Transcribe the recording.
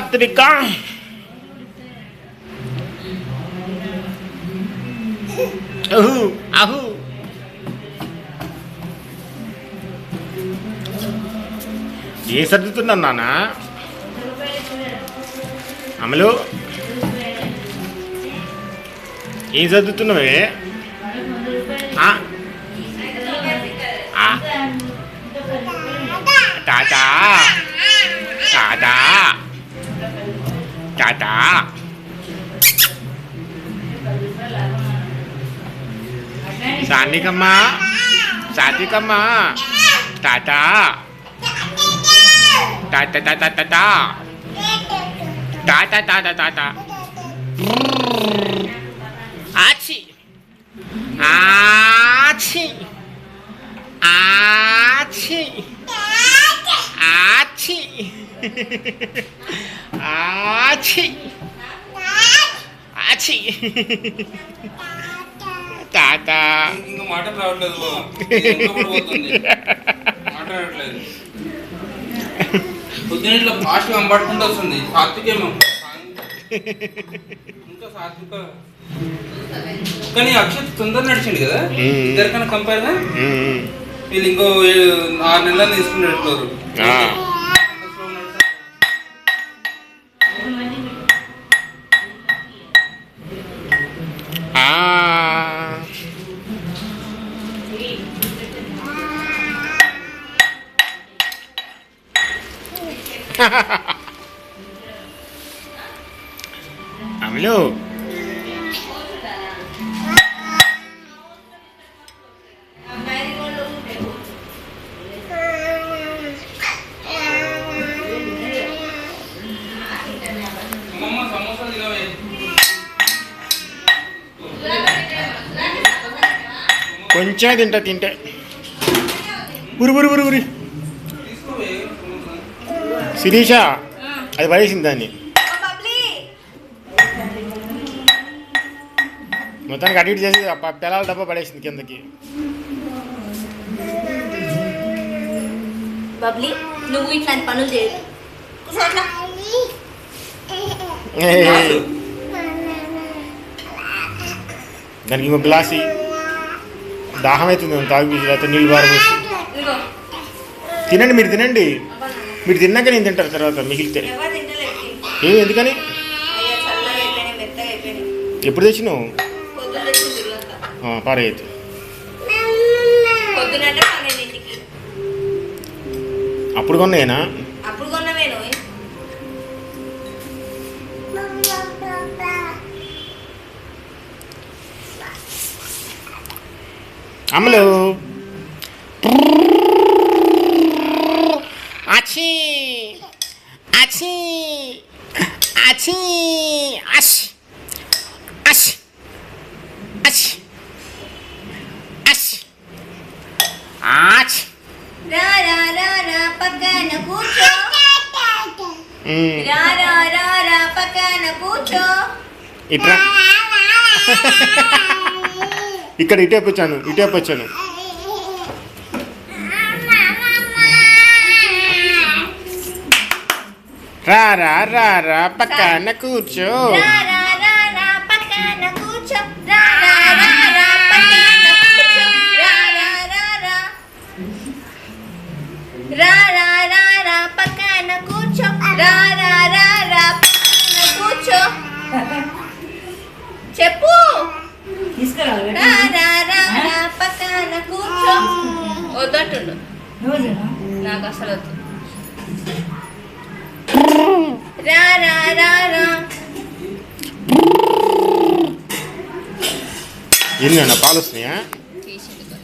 సాత్విక అహు అహు ఏం సర్దుతున్నాను నాన్న అమలు ఏం చదువుతున్నావే టాటా టాటా టాటా సాత్వికమ్మా సాత్వికమ్మా టాటా టాటా టాటా టాటా టాటా టాటా టాటా ఆచి ఆచి ఆచి ఆచి ఆచి ఆచి టాటా ఇంకా మాట రావట్లేదు మాట రావట్లేదు పొద్దున ఇట్లా ఫాస్ట్ కనబడుకుంటూ వస్తుంది సాత్వికేమో ఇంకా సాత్విక కానీ అక్షత్ తొందర నడిచిండు కదా ఇద్దరికన్నా కంపేర్గా వీళ్ళు ఇంకో 6 నెలలు తీసుకునేటట్టు అమలు కొంచెం తింటే ఉరి ఉరి ఉరి ఉరి శిరీష అది పడేసింది దాన్ని మొత్తానికి అడిట్ చేసి పిల్లల డబ్బా పడేసింది కిందకి. బబ్లీ నువ్వు ఇట్లాంటి పనులు చేయదు. దానికి ఇంకో గ్లాసి దాహం అవుతుంది తాగి లేకపోతే నీళ్ళు బాగా పోసి తినండి. మీరు తినండి, మీరు తిన్నాక నేను తింటారు తర్వాత మిగిలితే. ఎందుకని ఎప్పుడు తెచ్చినావు? పారైతే అప్పుడు కొన్నాయేనా? అమలు అచి అచి అచి అష్ అష్ అష్ అష్ అచ్ రా రా రా రా పక్కన కూర్చో. రా రా రా రా పక్కన కూర్చో. ఇట్రా ఇక్కడ ఇటేపు వచ్చాను. రా రా రా రా పక్కన కూర్చో. చెప్పు పక్కన కూర్చో. వద్దంటుండు నాకు అసలు వద్దు. రా రా రా రా. ఎన్ని పాలు వస్తున్నాయా?